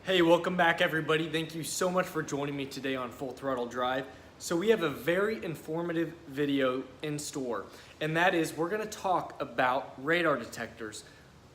Hey, welcome back everybody. Thank you so much for joining me today on Full Throttle Drive. So we have a very informative video in store, and that is we're gonna talk about radar detectors.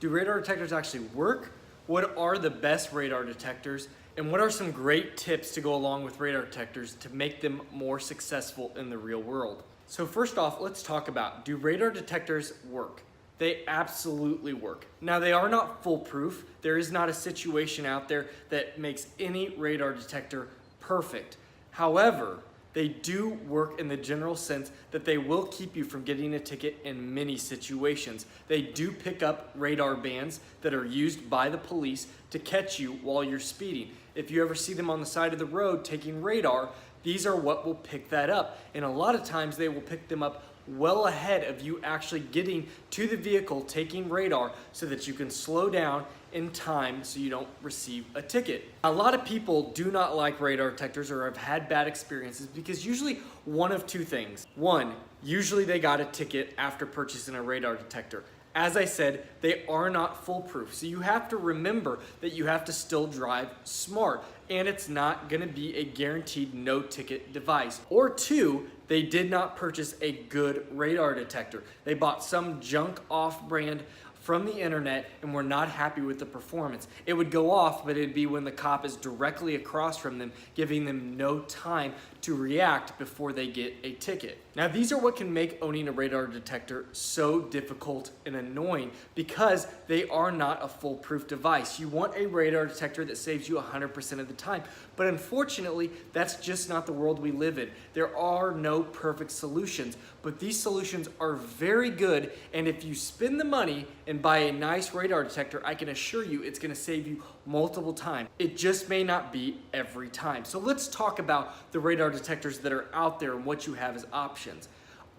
Do radar detectors actually work? What are the best radar detectors? And what are some great tips to go along with radar detectors to make them more successful in the real world? So first off, let's talk about, do radar detectors work? They absolutely work. Now, they are not foolproof. There is not a situation out there that makes any radar detector perfect. However, they do work in the general sense that they will keep you from getting a ticket in many situations. They do pick up radar bands that are used by the police to catch you while you're speeding. If you ever see them on the side of the road taking radar, these are what will pick that up. And a lot of times they will pick them up well ahead of you actually getting to the vehicle taking radar so that you can slow down in time so you don't receive a ticket. A lot of people do not like radar detectors or have had bad experiences because usually one of two things. One, usually they got a ticket after purchasing a radar detector. As I said, they are not foolproof. So you have to remember that you have to still drive smart, and it's not gonna be a guaranteed no ticket device. Or two, they did not purchase a good radar detector. They bought some junk off-brand from the internet and were not happy with the performance. It would go off, but it'd be when the cop is directly across from them, giving them no time to react before they get a ticket. Now, these are what can make owning a radar detector so difficult and annoying because they are not a foolproof device. You want a radar detector that saves you 100% of the time, but unfortunately, that's just not the world we live in. There are no perfect solutions, but these solutions are very good, and if you spend the money and buy a nice radar detector, I can assure you it's gonna save you multiple times. It just may not be every time. So let's talk about the radar detectors that are out there and what you have as options.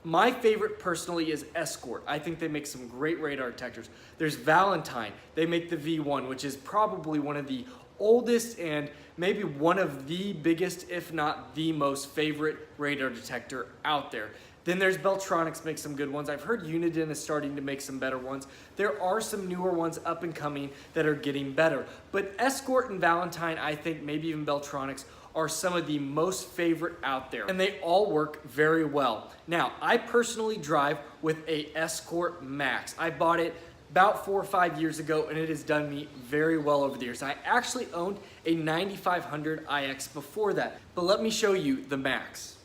My favorite personally is Escort. I think they make some great radar detectors. There's Valentine. They make the V1, which is probably one of the oldest and maybe one of the biggest, if not the most favorite radar detector out there. Then there's Beltronics, make some good ones. I've heard Uniden is starting to make some better ones. There are some newer ones up and coming that are getting better. But Escort and Valentine, I think maybe even Beltronics, are some of the most favorite out there. And they all work very well. Now, I personally drive with a Escort Max. I bought it about 4 or 5 years ago, and it has done me very well over the years. I actually owned a 9500 IX before that, but let me show you the Max.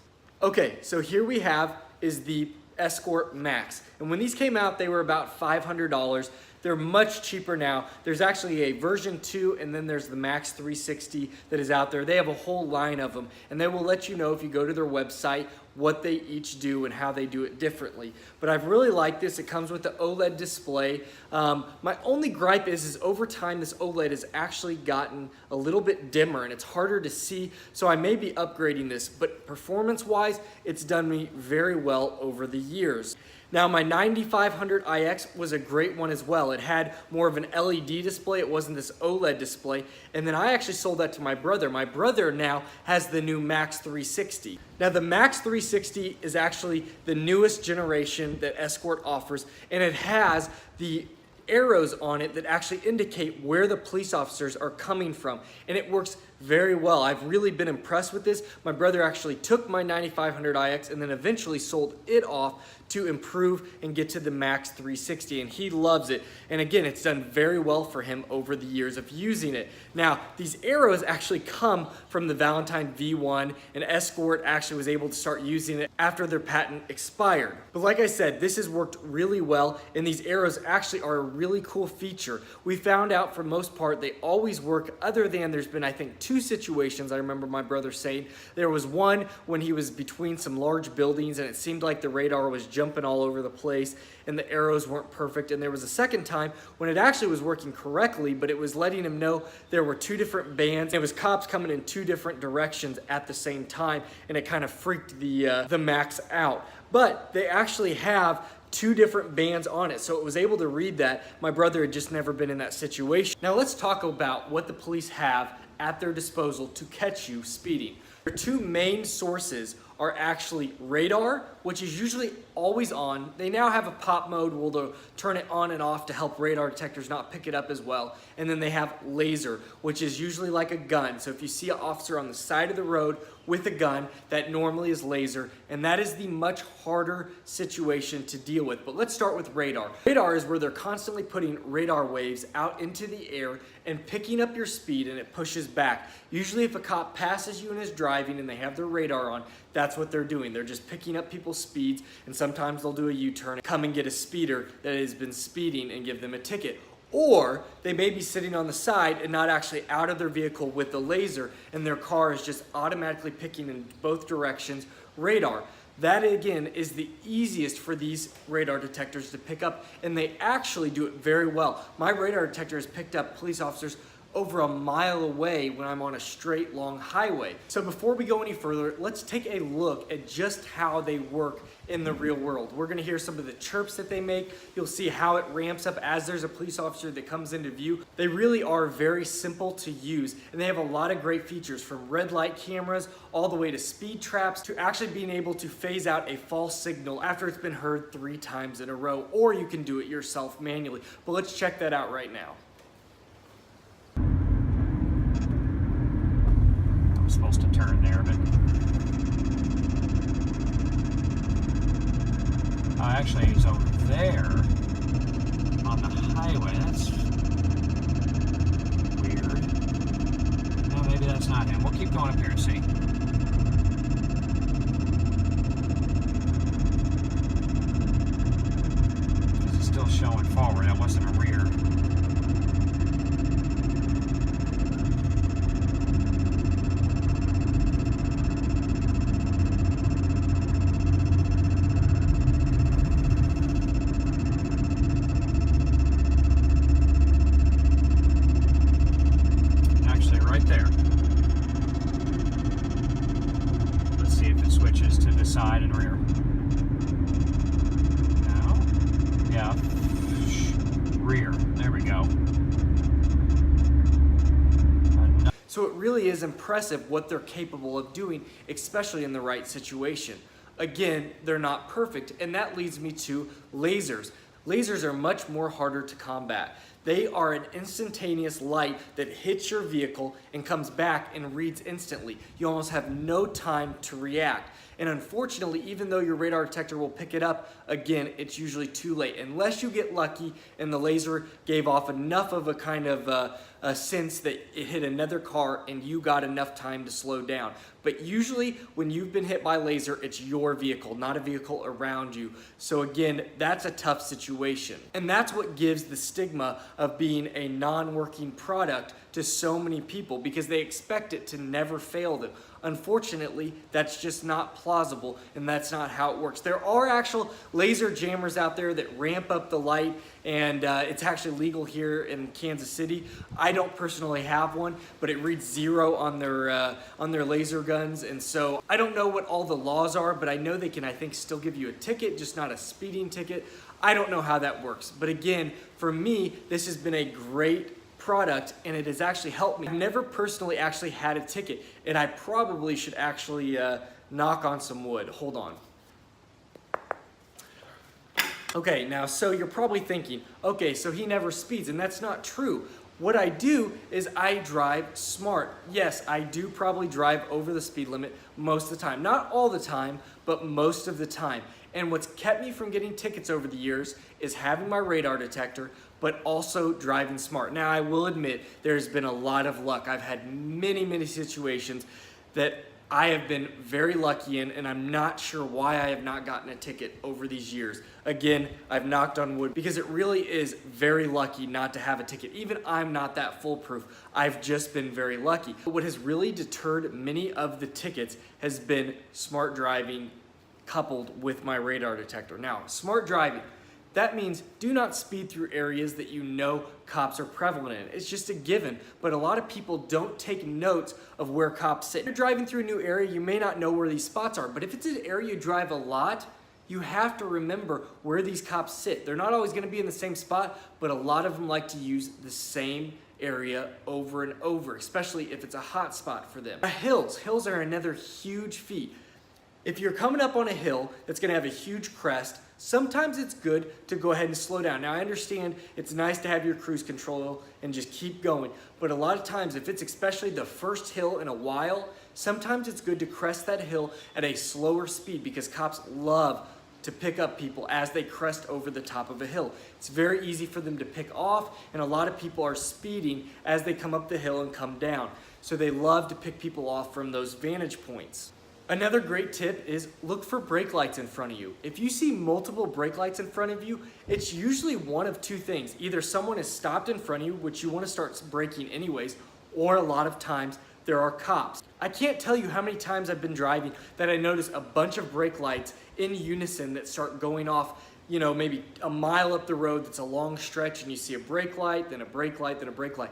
Okay, so here we have is the Escort Max. And when these came out, they were about $500. They're much cheaper now. There's actually a version 2, and then there's the Max 360 that is out there. They have a whole line of them, and they will let you know if you go to their website what they each do and how they do it differently. But I've really liked this. It comes with the OLED display. My only gripe is over time this OLED has actually gotten a little bit dimmer and it's harder to see, so I may be upgrading this, but performance-wise, it's done me very well over the years. Now, my 9500 IX was a great one as well. It had more of an LED display. It wasn't this OLED display. And then I actually sold that to my brother. My brother now has the new Max 360. Now, the Max 360 is actually the newest generation that Escort offers, and it has the arrows on it that actually indicate where the police officers are coming from, and it works very well. I've really been impressed with this. My brother actually took my 9500 IX and then eventually sold it off to improve and get to the Max 360, and he loves it. And again, it's done very well for him over the years of using it. Now, these arrows actually come from the Valentine V1, and Escort actually was able to start using it after their patent expired. But like I said, this has worked really well, and these arrows actually are a really cool feature. We found out for most part they always work, other than there's been, I think, 2 situations I remember my brother saying. There was one when he was between some large buildings and it seemed like the radar was jumping all over the place and the arrows weren't perfect. And there was a second time when it actually was working correctly, but it was letting him know there were 2 different bands. It was cops coming in 2 different directions at the same time, and it kind of freaked the Max out. But they actually have 2 different bands on it, so it was able to read that. My brother had just never been in that situation. Now let's talk about what the police have at their disposal to catch you speeding. Their two main sources are actually radar, which is usually always on. They now have a pop mode where they'll turn it on and off to help radar detectors not pick it up as well. And then they have laser, which is usually like a gun. So if you see an officer on the side of the road with a gun, that normally is laser, and that is the much harder situation to deal with. But let's start with radar. Radar is where they're constantly putting radar waves out into the air and picking up your speed, and it pushes back. Usually if a cop passes you and is driving and they have their radar on, that's what they're doing. They're just picking up people's speeds, and sometimes they'll do a U-turn, come and get a speeder that has been speeding and give them a ticket. Or they may be sitting on the side and not actually out of their vehicle with the laser, and their car is just automatically picking in both directions radar. That again is the easiest for these radar detectors to pick up, and they actually do it very well. My radar detector has picked up police officers over a mile away when I'm on a straight long highway. So before we go any further, let's take a look at just how they work in the real world. We're gonna hear some of the chirps that they make. You'll see how it ramps up as there's a police officer that comes into view. They really are very simple to use, and they have a lot of great features, from red light cameras all the way to speed traps to actually being able to phase out a false signal after it's been heard 3 times in a row, or you can do it yourself manually. But let's check that out right now. I'm supposed to turn there, but actually he's over there on the highway. That's weird. No, maybe that's not him. We'll keep going up here and see. This is still showing forward. That wasn't a rear. Side and rear. No? Yeah. Rear. There we go. So it really is impressive what they're capable of doing, especially in the right situation. Again, they're not perfect, and that leads me to lasers. Lasers are much more harder to combat. They are an instantaneous light that hits your vehicle and comes back and reads instantly. You almost have no time to react. And unfortunately, even though your radar detector will pick it up, again, it's usually too late. Unless you get lucky and the laser gave off enough of a kind of a sense that it hit another car and you got enough time to slow down. But usually when you've been hit by laser, it's your vehicle, not a vehicle around you. So again, that's a tough situation. And that's what gives the stigma of being a non-working product to so many people, because they expect it to never fail them. Unfortunately, that's just not plausible, and that's not how it works. There are actual laser jammers out there that ramp up the light, and it's actually legal here in Kansas City. I don't personally have one, but it reads 0 on their laser guns, and so I don't know what all the laws are, but I know they can, I think, still give you a ticket, just not a speeding ticket. I don't know how that works, but again, for me, this has been a great product, and it has actually helped me. I've never personally actually had a ticket, and I probably should actually knock on some wood. Hold on. Okay, now, so you're probably thinking, okay, so he never speeds, and that's not true. What I do is I drive smart. Yes, I do probably drive over the speed limit most of the time. Not all the time, but most of the time. And what's kept me from getting tickets over the years is having my radar detector, but also driving smart. Now, I will admit there's been a lot of luck. I've had many, many situations that I have been very lucky in, and I'm not sure why I have not gotten a ticket over these years. Again, I've knocked on wood because it really is very lucky not to have a ticket. Even I'm not that foolproof. I've just been very lucky. But what has really deterred many of the tickets has been smart driving coupled with my radar detector. Now, smart driving, that means do not speed through areas that you know cops are prevalent in. It's just a given, but a lot of people don't take notes of where cops sit. If you're driving through a new area, you may not know where these spots are, but if it's an area you drive a lot, you have to remember where these cops sit. They're not always gonna be in the same spot, but a lot of them like to use the same area over and over, especially if it's a hot spot for them. Hills are another huge feat. If you're coming up on a hill that's gonna have a huge crest, sometimes it's good to go ahead and slow down. Now I understand it's nice to have your cruise control and just keep going, but a lot of times if it's especially the first hill in a while, sometimes it's good to crest that hill at a slower speed because cops love to pick up people as they crest over the top of a hill. It's very easy for them to pick off, and a lot of people are speeding as they come up the hill and come down. So they love to pick people off from those vantage points. Another great tip is look for brake lights in front of you. If you see multiple brake lights in front of you, it's usually one of two things. Either someone has stopped in front of you, which you want to start braking anyways, or a lot of times there are cops. I can't tell you how many times I've been driving that I notice a bunch of brake lights in unison that start going off, you know, maybe a mile up the road that's a long stretch and you see a brake light, then a brake light, then a brake light.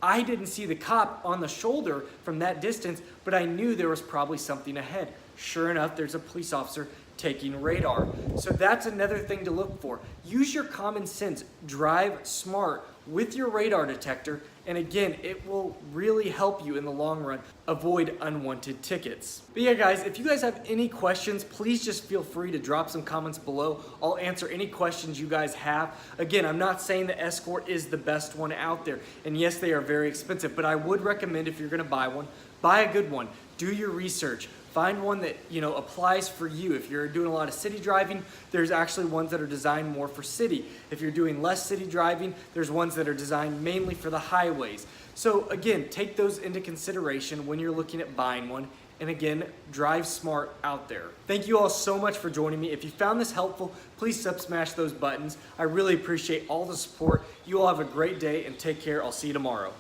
I didn't see the cop on the shoulder from that distance, but I knew there was probably something ahead. Sure enough, there's a police officer taking radar. So that's another thing to look for. Use your common sense. Drive smart with your radar detector, and again, it will really help you in the long run avoid unwanted tickets. But yeah, guys, if you guys have any questions, please just feel free to drop some comments below. I'll answer any questions you guys have. Again, I'm not saying the Escort is the best one out there, and yes, they are very expensive, but I would recommend if you're gonna buy one, buy a good one. Do your research. Find one that, you know, applies for you. If you're doing a lot of city driving, there's actually ones that are designed more for city. If you're doing less city driving, there's ones that are designed mainly for the highways. So again, take those into consideration when you're looking at buying one. And again, drive smart out there. Thank you all so much for joining me. If you found this helpful, please smash those buttons. I really appreciate all the support. You all have a great day and take care. I'll see you tomorrow.